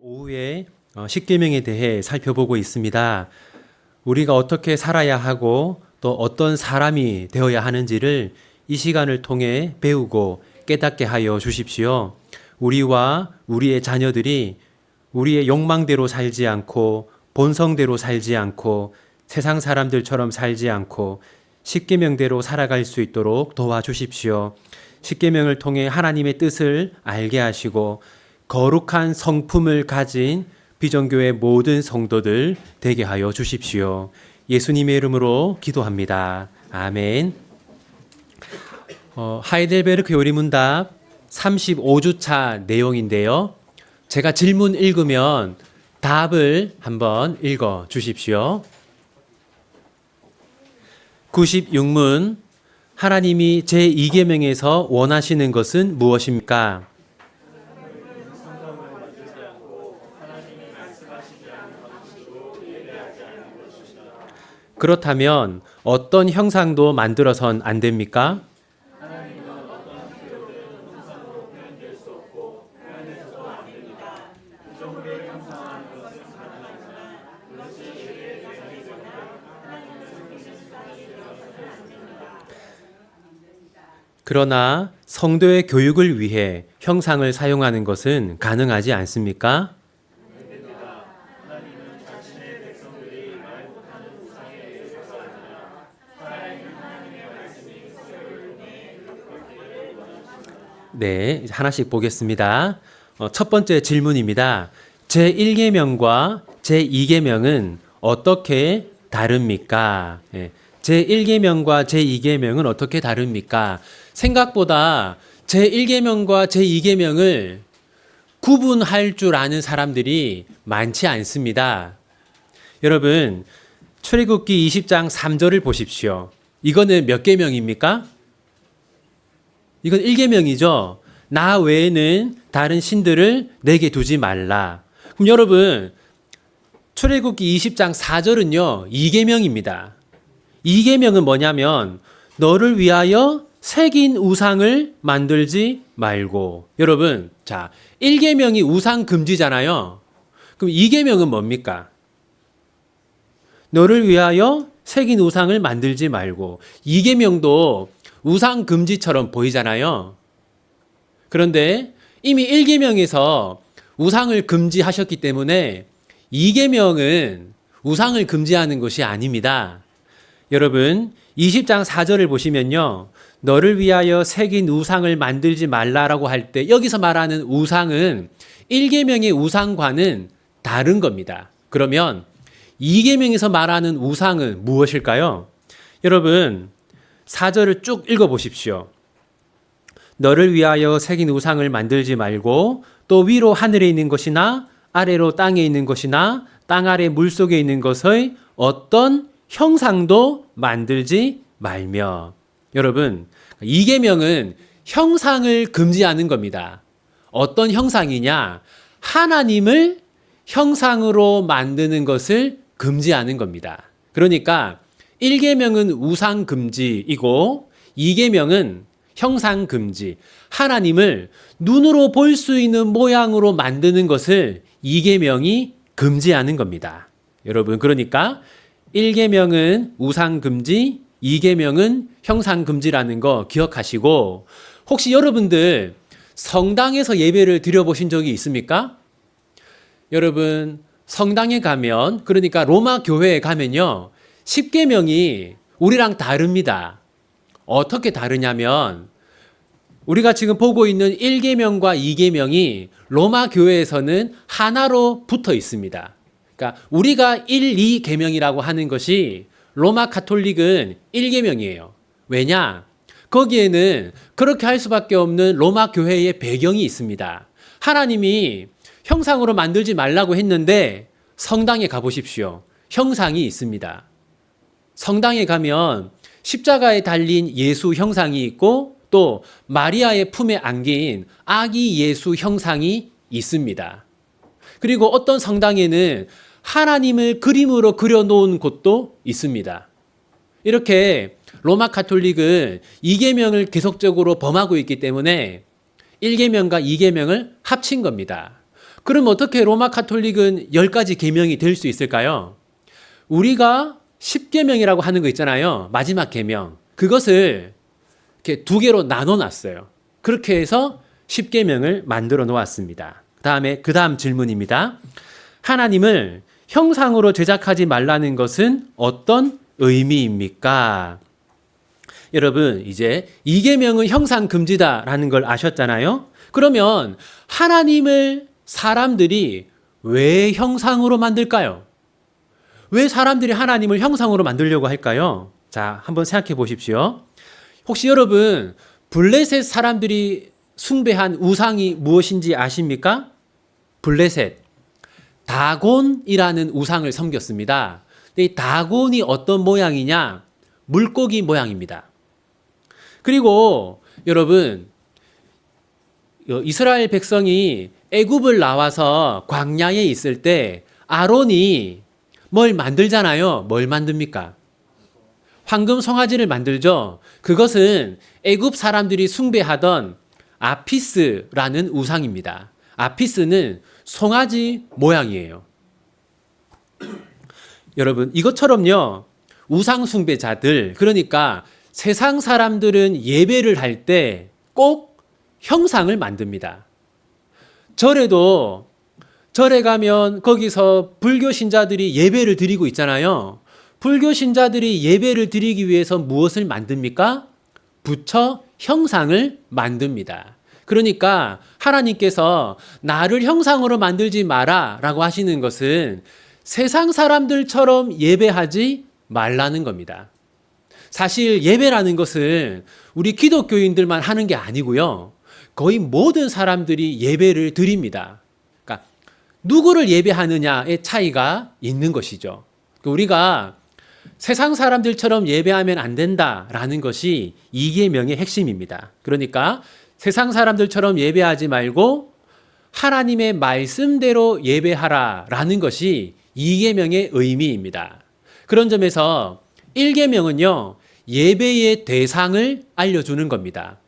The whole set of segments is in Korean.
오후에 십계명에 대해 살펴보고 있습니다. 우리가 어떻게 살아야 하고 또 어떤 사람이 되어야 하는지를 이 시간을 통해 배우고 깨닫게 하여 주십시오. 우리와 우리의 자녀들이 우리의 욕망대로 살지 않고 본성대로 살지 않고 세상 사람들처럼 살지 않고 십계명대로 살아갈 수 있도록 도와주십시오. 십계명을 통해 하나님의 뜻을 알게 하시고 거룩한 성품을 가진 비전교회 모든 성도들 되게 하여 주십시오. 예수님의 이름으로 기도합니다. 아멘. 하이델베르크 요리문답 35주차 내용인데요. 제가 질문 읽으면 답을 한번 읽어 주십시오. 96문 하나님이 제2계명에서 원하시는 것은 무엇입니까? 그렇다면 어떤 형상도 만들어선 안 됩니까? 그러나 성도의 교육을 위해 형상을 사용하는 것은 가능하지 않습니까? 네, 하나씩 보겠습니다. 첫 번째 질문입니다. 제1계명과 제2계명은 어떻게 다릅니까? 제1계명과 제2계명은 어떻게 다릅니까? 생각보다 제1계명과 제2계명을 구분할 줄 아는 사람들이 많지 않습니다. 여러분, 출애굽기 20장 3절을 보십시오. 이거는 몇 계명입니까? 이건 1계명이죠. 나 외에는 다른 신들을 내게 두지 말라. 그럼 여러분, 출애굽기 20장 4절은요. 2계명입니다. 2계명은 뭐냐면 너를 위하여 새긴 우상을 만들지 말고. 여러분, 자, 1계명이 우상 금지잖아요. 그럼 2계명은 뭡니까? 너를 위하여 새긴 우상을 만들지 말고. 2계명도 우상 금지처럼 보이잖아요. 그런데 이미 1계명에서 우상을 금지하셨기 때문에 2계명은 우상을 금지하는 것이 아닙니다. 여러분, 20장 4절을 보시면요. 너를 위하여 새긴 우상을 만들지 말라라고 할 때 여기서 말하는 우상은 1계명의 우상과는 다른 겁니다. 그러면 2계명에서 말하는 우상은 무엇일까요? 여러분, 4절을 쭉 읽어보십시오. 너를 위하여 새긴 우상을 만들지 말고 또 위로 하늘에 있는 것이나 아래로 땅에 있는 것이나 땅 아래 물속에 있는 것의 어떤 형상도 만들지 말며. 여러분, 2계명은 형상을 금지하는 겁니다. 어떤 형상이냐? 하나님을 형상으로 만드는 것을 금지하는 겁니다. 그러니까 1계명은 우상 금지이고 2계명은 형상 금지. 하나님을 눈으로 볼 수 있는 모양으로 만드는 것을 2계명이 금지하는 겁니다. 여러분, 그러니까 1계명은 우상 금지, 2계명은 형상 금지라는 거 기억하시고, 혹시 여러분들 성당에서 예배를 드려보신 적이 있습니까? 여러분, 성당에 가면, 그러니까 로마 교회에 가면요, 10계명이 우리랑 다릅니다. 어떻게 다르냐면 우리가 지금 보고 있는 1계명과 2계명이 로마 교회에서는 하나로 붙어 있습니다. 그러니까 우리가 1, 2계명이라고 하는 것이 로마 가톨릭은 1계명이에요. 왜냐? 거기에는 그렇게 할 수밖에 없는 로마 교회의 배경이 있습니다. 하나님이 형상으로 만들지 말라고 했는데 성당에 가보십시오. 형상이 있습니다. 성당에 가면 십자가에 달린 예수 형상이 있고 또 마리아의 품에 안긴 아기 예수 형상이 있습니다. 그리고 어떤 성당에는 하나님을 그림으로 그려놓은 곳도 있습니다. 이렇게 로마 가톨릭은 2계명을 계속적으로 범하고 있기 때문에 1계명과 2계명을 합친 겁니다. 그럼 어떻게 로마 가톨릭은 10가지 계명이 될 수 있을까요? 우리가 10계명이라고 하는 거 있잖아요. 마지막 계명. 그것을 이렇게 두 개로 나눠 놨어요. 그렇게 해서 10계명을 만들어 놓았습니다. 그 다음 질문입니다. 하나님을 형상으로 제작하지 말라는 것은 어떤 의미입니까? 여러분, 이제 2계명은 형상 금지다라는 걸 아셨잖아요. 그러면 하나님을 사람들이 왜 형상으로 만들까요? 왜 사람들이 하나님을 형상으로 만들려고 할까요? 자, 한번 생각해 보십시오. 혹시 여러분, 블레셋 사람들이 숭배한 우상이 무엇인지 아십니까? 블레셋, 다곤이라는 우상을 섬겼습니다. 이 다곤이 어떤 모양이냐? 물고기 모양입니다. 그리고 여러분, 이스라엘 백성이 애굽을 나와서 광야에 있을 때 아론이 뭘 만들잖아요. 뭘 만듭니까? 황금 송아지를 만들죠. 그것은 애굽 사람들이 숭배하던 아피스라는 우상입니다. 아피스는 송아지 모양이에요. 여러분, 이것처럼요, 우상 숭배자들, 그러니까 세상 사람들은 예배를 할 때 꼭 형상을 만듭니다. 절에 가면 거기서 불교 신자들이 예배를 드리고 있잖아요. 불교 신자들이 예배를 드리기 위해서 무엇을 만듭니까? 부처 형상을 만듭니다. 그러니까 하나님께서 나를 형상으로 만들지 마라 라고 하시는 것은 세상 사람들처럼 예배하지 말라는 겁니다. 사실 예배라는 것은 우리 기독교인들만 하는 게 아니고요. 거의 모든 사람들이 예배를 드립니다. 그러니까 누구를 예배하느냐의 차이가 있는 것이죠. 우리가 세상 사람들처럼 예배하면 안 된다라는 것이 2계명의 핵심입니다. 그러니까 세상 사람들처럼 예배하지 말고 하나님의 말씀대로 예배하라라는 것이 2계명의 의미입니다. 그런 점에서 1계명은요, 예배의 대상을 알려주는 겁니다.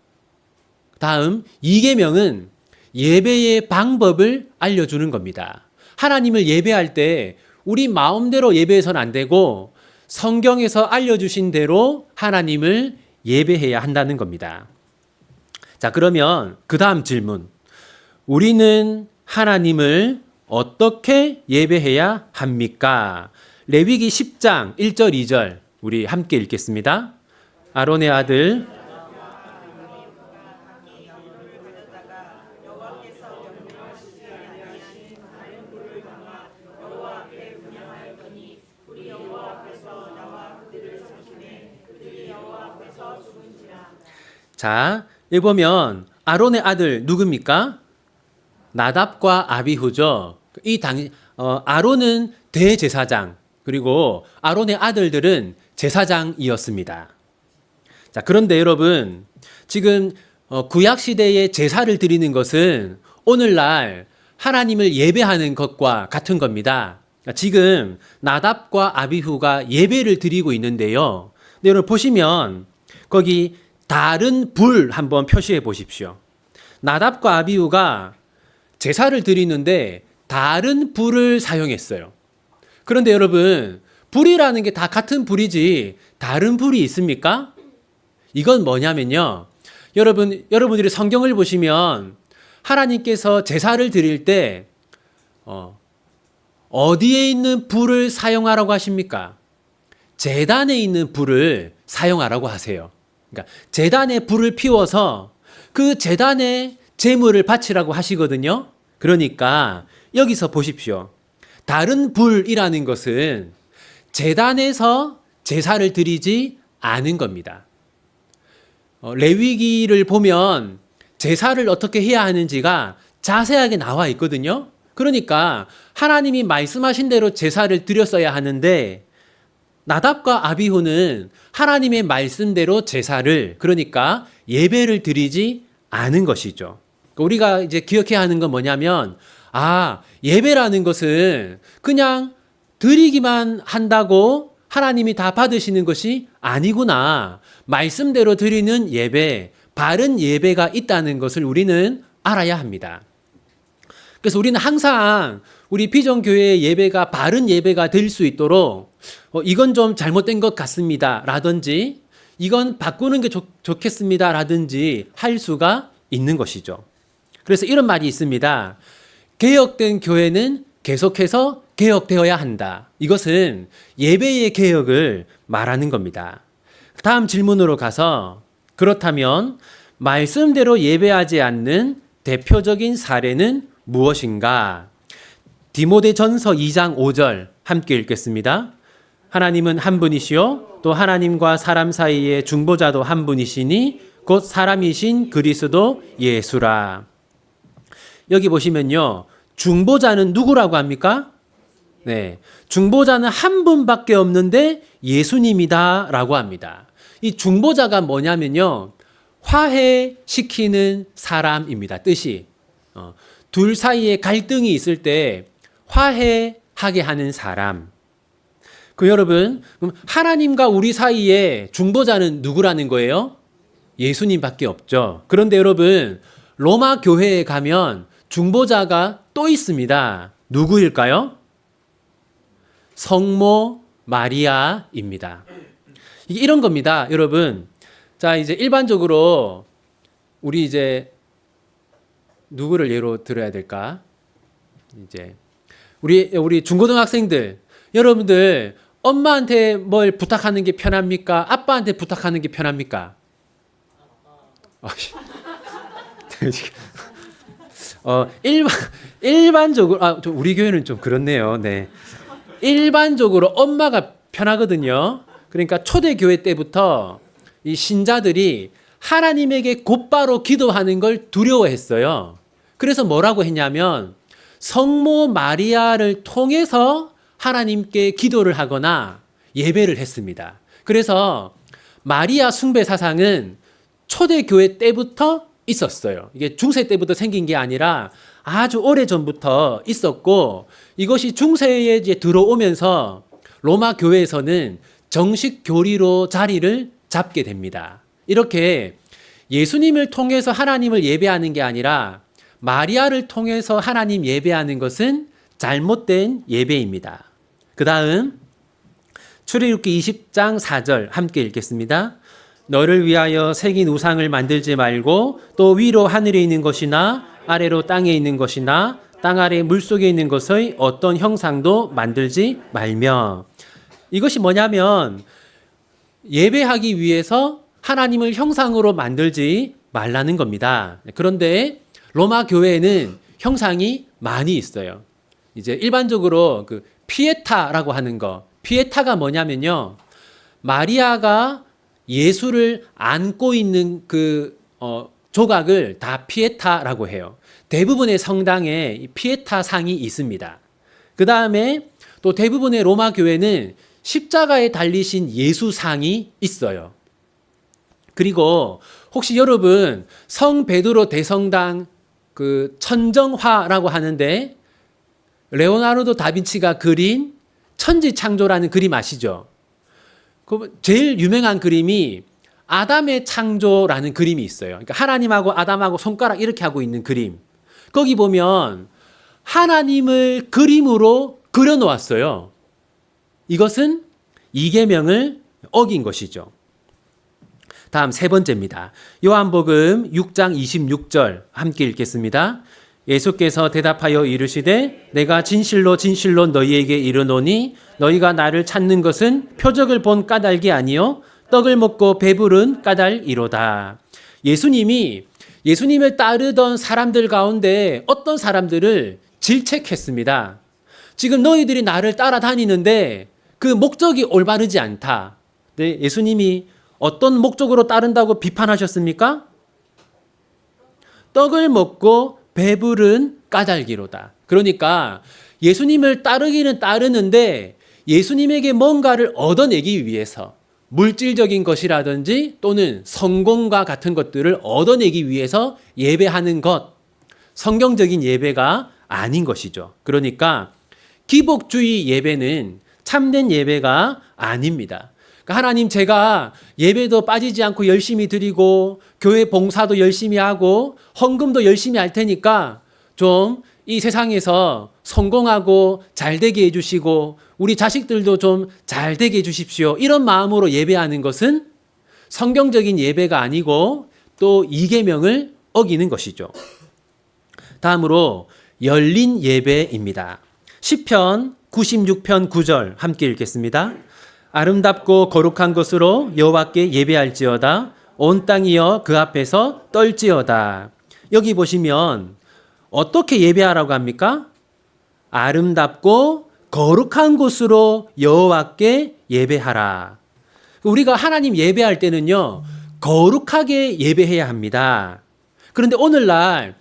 다음 2계명은 예배의 방법을 알려주는 겁니다. 하나님을 예배할 때 우리 마음대로 예배해서는 안 되고 성경에서 알려주신 대로 하나님을 예배해야 한다는 겁니다. 자, 그러면 그 다음 질문. 우리는 하나님을 어떻게 예배해야 합니까? 레위기 10장 1절 2절 우리 함께 읽겠습니다. 아론의 아들 자, 여기 보면 아론의 아들 누굽니까? 나답과 아비후죠. 아론은 대제사장, 그리고 아론의 아들들은 제사장이었습니다. 자, 그런데 여러분, 지금 구약 시대에 제사를 드리는 것은 오늘날 하나님을 예배하는 것과 같은 겁니다. 지금 나답과 아비후가 예배를 드리고 있는데요. 근데 여러분 보시면 거기 다른 불 한번 표시해 보십시오. 나답과 아비후가 제사를 드리는데 다른 불을 사용했어요. 그런데 여러분, 불이라는 게 다 같은 불이지 다른 불이 있습니까? 이건 뭐냐면요. 여러분들이 성경을 보시면 하나님께서 제사를 드릴 때 어디에 있는 불을 사용하라고 하십니까? 제단에 있는 불을 사용하라고 하세요. 그러니까 제단에 불을 피워서 그 제단에 제물을 바치라고 하시거든요. 그러니까 여기서 보십시오. 다른 불이라는 것은 제단에서 제사를 드리지 않은 겁니다. 레위기를 보면 제사를 어떻게 해야 하는지가 자세하게 나와 있거든요. 그러니까 하나님이 말씀하신 대로 제사를 드렸어야 하는데 나답과 아비후는 하나님의 말씀대로 제사를, 그러니까 예배를 드리지 않은 것이죠. 우리가 이제 기억해야 하는 건 뭐냐면, 예배라는 것은 그냥 드리기만 한다고 하나님이 다 받으시는 것이 아니구나. 말씀대로 드리는 예배, 바른 예배가 있다는 것을 우리는 알아야 합니다. 그래서 우리는 항상 우리 비전교회의 예배가 바른 예배가 될 수 있도록 이건 좀 잘못된 것 같습니다 라든지 이건 바꾸는 게 좋겠습니다 라든지 할 수가 있는 것이죠. 그래서 이런 말이 있습니다. 개혁된 교회는 계속해서 개혁되어야 한다. 이것은 예배의 개혁을 말하는 겁니다. 다음 질문으로 가서 그렇다면 말씀대로 예배하지 않는 대표적인 사례는 무엇인가? 디모데전서 2장 5절 함께 읽겠습니다. 하나님은 한 분이시요 또 하나님과 사람 사이의 중보자도 한 분이시니 곧 사람이신 그리스도 예수라. 여기 보시면요. 중보자는 누구라고 합니까? 네. 중보자는 한 분밖에 없는데 예수님이다 라고 합니다. 이 중보자가 뭐냐면요. 화해시키는 사람입니다. 뜻이. 둘 사이에 갈등이 있을 때 화해하게 하는 사람. 여러분, 그럼 하나님과 우리 사이에 중보자는 누구라는 거예요? 예수님밖에 없죠. 그런데 여러분, 로마 교회에 가면 중보자가 또 있습니다. 누구일까요? 성모 마리아입니다. 이게 이런 겁니다, 여러분. 자, 이제 일반적으로 우리 이제 누구를 예로 들어야 될까? 이제 우리 중고등학생들, 여러분들 엄마한테 뭘 부탁하는 게 편합니까? 아빠한테 부탁하는 게 편합니까? 일반적으로 우리 교회는 좀 그렇네요. 네. 일반적으로 엄마가 편하거든요. 그러니까 초대교회 때부터 이 신자들이 하나님에게 곧바로 기도하는 걸 두려워했어요. 그래서 뭐라고 했냐면 성모 마리아를 통해서 하나님께 기도를 하거나 예배를 했습니다. 그래서 마리아 숭배 사상은 초대교회 때부터 있었어요. 이게 중세 때부터 생긴 게 아니라 아주 오래 전부터 있었고 이것이 중세에 이제 들어오면서 로마 교회에서는 정식 교리로 자리를 잡게 됩니다. 이렇게 예수님을 통해서 하나님을 예배하는 게 아니라 마리아를 통해서 하나님 예배하는 것은 잘못된 예배입니다. 그 다음 출애굽기 20장 4절 함께 읽겠습니다. 너를 위하여 새긴 우상을 만들지 말고 또 위로 하늘에 있는 것이나 아래로 땅에 있는 것이나 땅 아래 물속에 있는 것의 어떤 형상도 만들지 말며. 이것이 뭐냐면 예배하기 위해서 하나님을 형상으로 만들지 말라는 겁니다. 그런데 로마 교회에는 형상이 많이 있어요. 이제 일반적으로 그 피에타라고 하는 거. 피에타가 뭐냐면요. 마리아가 예수를 안고 있는 그 조각을 다 피에타라고 해요. 대부분의 성당에 피에타 상이 있습니다. 그 다음에 또 대부분의 로마 교회는 십자가에 달리신 예수상이 있어요. 그리고 혹시 여러분 성 베드로 대성당 그 천정화라고 하는데 레오나르도 다빈치가 그린 천지창조라는 그림 아시죠? 그 제일 유명한 그림이 아담의 창조라는 그림이 있어요. 그러니까 하나님하고 아담하고 손가락 이렇게 하고 있는 그림. 거기 보면 하나님을 그림으로 그려놓았어요. 이것은 이계명을 어긴 것이죠. 다음 세 번째입니다. 요한복음 6장 26절 함께 읽겠습니다. 예수께서 대답하여 이르시되 내가 진실로 진실로 너희에게 이르노니 너희가 나를 찾는 것은 표적을 본 까닭이 아니요 떡을 먹고 배부른 까닭이로다. 예수님을 따르던 사람들 가운데 어떤 사람들을 질책했습니다. 지금 너희들이 나를 따라다니는데 그 목적이 올바르지 않다. 네, 예수님이 어떤 목적으로 따른다고 비판하셨습니까? 떡을 먹고 배부른 까닭이로다. 그러니까 예수님을 따르기는 따르는데 예수님에게 뭔가를 얻어내기 위해서 물질적인 것이라든지 또는 성공과 같은 것들을 얻어내기 위해서 예배하는 것, 성경적인 예배가 아닌 것이죠. 그러니까 기복주의 예배는 참된 예배가 아닙니다. 그러니까 하나님 제가 예배도 빠지지 않고 열심히 드리고 교회 봉사도 열심히 하고 헌금도 열심히 할 테니까 좀 이 세상에서 성공하고 잘 되게 해주시고 우리 자식들도 좀 잘 되게 해주십시오. 이런 마음으로 예배하는 것은 성경적인 예배가 아니고 또 이 계명을 어기는 것이죠. 다음으로 열린 예배입니다. 시편 96편 9절 함께 읽겠습니다. 아름답고 거룩한 것으로 여호와께 예배할지어다. 온 땅이여 그 앞에서 떨지어다. 여기 보시면 어떻게 예배하라고 합니까? 아름답고 거룩한 곳으로 여호와께 예배하라. 우리가 하나님 예배할 때는요, 거룩하게 예배해야 합니다. 그런데 오늘날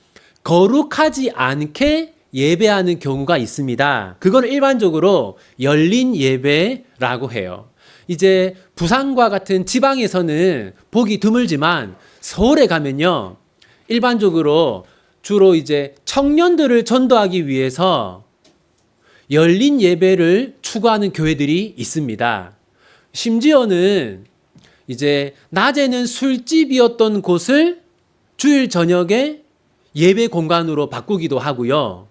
거룩하지 않게 예배하는 경우가 있습니다. 그걸 일반적으로 열린 예배라고 해요. 이제 부산과 같은 지방에서는 보기 드물지만 서울에 가면요, 일반적으로 주로 이제 청년들을 전도하기 위해서 열린 예배를 추구하는 교회들이 있습니다. 심지어는 이제 낮에는 술집이었던 곳을 주일 저녁에 예배 공간으로 바꾸기도 하고요.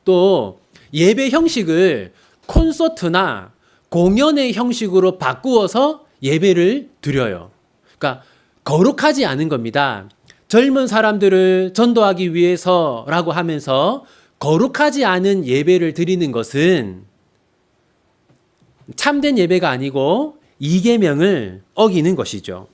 또 예배 형식을 콘서트나 공연의 형식으로 바꾸어서 예배를 드려요. 그러니까 거룩하지 않은 겁니다. 젊은 사람들을 전도하기 위해서라고 하면서 거룩하지 않은 예배를 드리는 것은 참된 예배가 아니고 이 계명을 어기는 것이죠.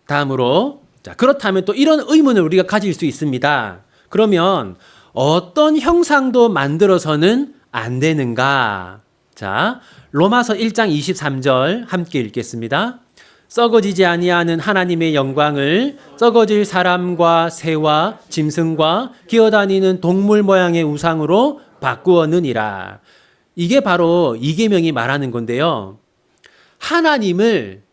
다음으로 그렇다면 또 이런 의문을 우리가 가질 수 있습니다. 그러면 어떤 형상도 만들어서는 안 되는가? 자, 로마서 1장 23절 함께 읽겠습니다. 썩어지지 아니하는 하나님의 영광을 썩어질 사람과 새와 짐승과 기어다니는 동물 모양의 우상으로 바꾸었느니라. 이게 바로 이 계명이 말하는 건데요. 하나님을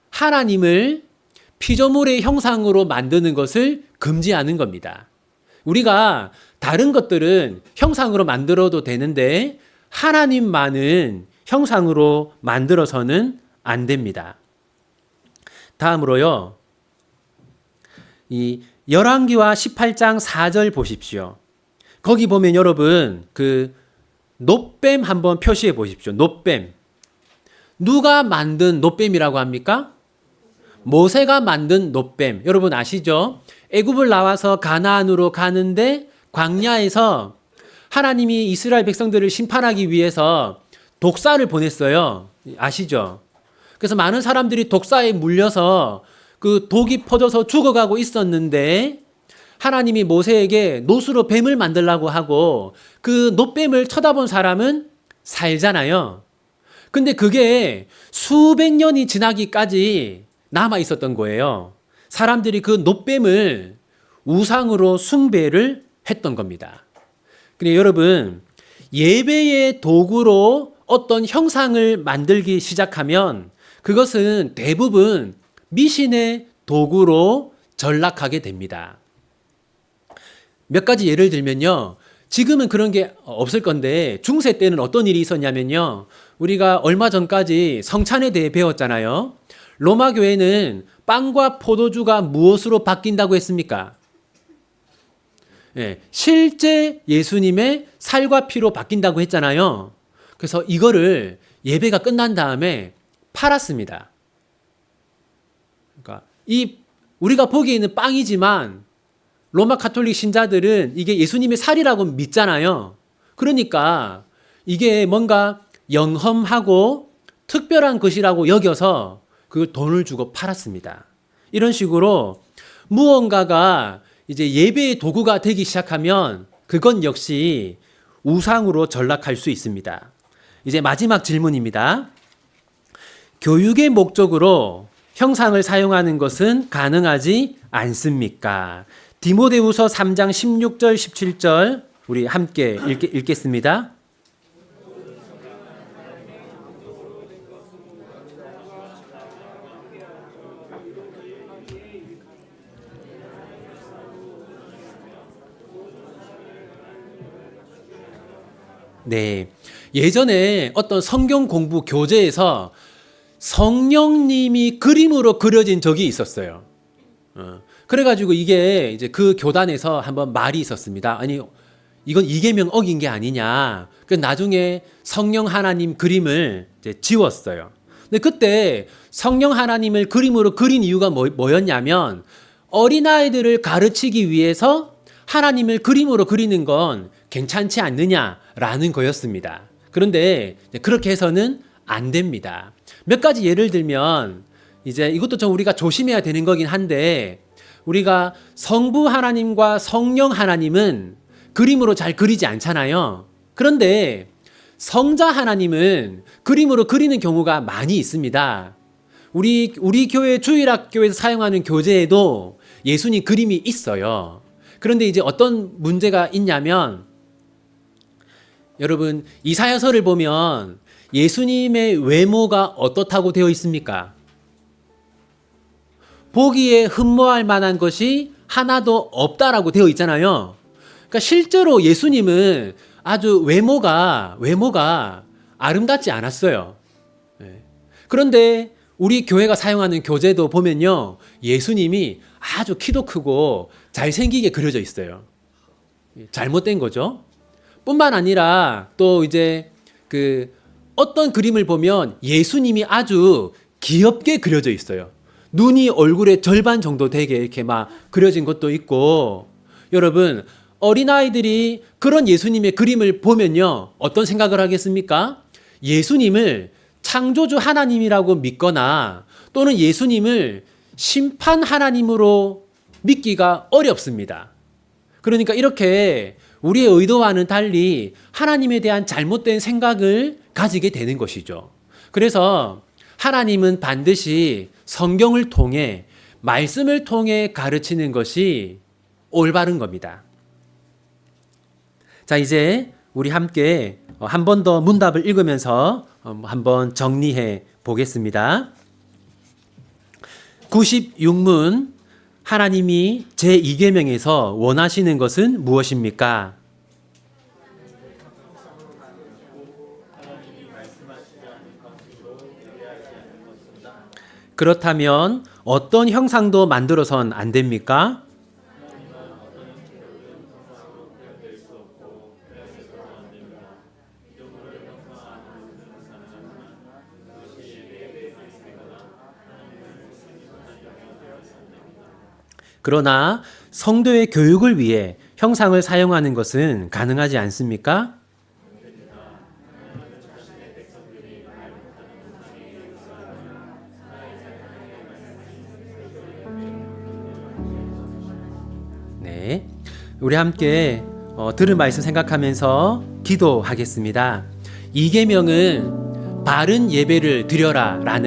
피조물의 형상으로 만드는 것을 금지하는 겁니다. 우리가 다른 것들은 형상으로 만들어도 되는데 하나님만은 형상으로 만들어서는 안 됩니다. 다음으로요. 이 열왕기와 18장 4절 보십시오. 거기 보면 여러분 그 놋뱀 한번 표시해 보십시오. 놋뱀. 누가 만든 놋뱀이라고 합니까? 모세가 만든 놋뱀. 여러분 아시죠? 애굽을 나와서 가나안으로 가는데 광야에서 하나님이 이스라엘 백성들을 심판하기 위해서 독사를 보냈어요. 아시죠? 그래서 많은 사람들이 독사에 물려서 그 독이 퍼져서 죽어가고 있었는데 하나님이 모세에게 놋으로 뱀을 만들라고 하고 그 놋뱀을 쳐다본 사람은 살잖아요. 근데 그게 수백 년이 지나기까지 남아 있었던 거예요. 사람들이 그 놋뱀을 우상으로 숭배를 했던 겁니다. 근데 여러분, 예배의 도구로 어떤 형상을 만들기 시작하면 그것은 대부분 미신의 도구로 전락하게 됩니다. 몇 가지 예를 들면요. 지금은 그런 게 없을 건데 중세 때는 어떤 일이 있었냐면요. 우리가 얼마 전까지 성찬에 대해 배웠잖아요. 로마 교회는 빵과 포도주가 무엇으로 바뀐다고 했습니까? 네, 실제 예수님의 살과 피로 바뀐다고 했잖아요. 그래서 이거를 예배가 끝난 다음에 팔았습니다. 그러니까 우리가 보기에는 빵이지만 로마 가톨릭 신자들은 이게 예수님의 살이라고 믿잖아요. 그러니까 이게 뭔가 영험하고 특별한 것이라고 여겨서 그걸 돈을 주고 팔았습니다. 이런 식으로 무언가가 이제 예배의 도구가 되기 시작하면 그건 역시 우상으로 전락할 수 있습니다. 이제 마지막 질문입니다. 교육의 목적으로 형상을 사용하는 것은 가능하지 않습니까? 디모데후서 3장 16절 17절 우리 함께 읽겠습니다. 네. 예전에 어떤 성경 공부 교재에서 성령님이 그림으로 그려진 적이 있었어요. 그래가지고 이게 이제 그 교단에서 한번 말이 있었습니다. 아니, 이건 이계명 어긴 게 아니냐. 그 나중에 성령 하나님 그림을 이제 지웠어요. 근데 그때 성령 하나님을 그림으로 그린 이유가 뭐였냐면 어린아이들을 가르치기 위해서 하나님을 그림으로 그리는 건 괜찮지 않느냐라는 거였습니다. 그런데 그렇게 해서는 안 됩니다. 몇 가지 예를 들면 이제 이것도 좀 우리가 조심해야 되는 거긴 한데 우리가 성부 하나님과 성령 하나님은 그림으로 잘 그리지 않잖아요. 그런데 성자 하나님은 그림으로 그리는 경우가 많이 있습니다. 우리 교회 주일학교에서 사용하는 교재에도 예수님 그림이 있어요. 그런데 이제 어떤 문제가 있냐면 여러분 이사야서를 보면 예수님의 외모가 어떻다고 되어 있습니까? 보기에 흠모할 만한 것이 하나도 없다라고 되어 있잖아요. 그러니까 실제로 예수님은 아주 외모가 아름답지 않았어요. 그런데 우리 교회가 사용하는 교재도 보면요. 예수님이 아주 키도 크고 잘생기게 그려져 있어요. 잘못된 거죠. 뿐만 아니라 또 이제 어떤 그림을 보면 예수님이 아주 귀엽게 그려져 있어요. 눈이 얼굴의 절반 정도 되게 이렇게 막 그려진 것도 있고 여러분 어린아이들이 그런 예수님의 그림을 보면요. 어떤 생각을 하겠습니까? 예수님을 창조주 하나님이라고 믿거나 또는 예수님을 심판 하나님으로 믿기가 어렵습니다. 그러니까 이렇게 우리의 의도와는 달리 하나님에 대한 잘못된 생각을 가지게 되는 것이죠. 그래서 하나님은 반드시 성경을 통해 말씀을 통해 가르치는 것이 올바른 겁니다. 자, 이제 우리 함께 한 번 더 문답을 읽으면서 한번 정리해 보겠습니다. 96문 하나님이 제2계명에서 원하시는 것은 무엇입니까? 그렇다면 어떤 형상도 만들어선 안 됩니까? 그러나 성도의 교육을 위해 형상을 사용하는 것은 가능하지 않습니까? 네, 우리 함께 들은 말씀 생각하면서 기도하겠습니다. 이 계명은 바른 예배를 드려라 라는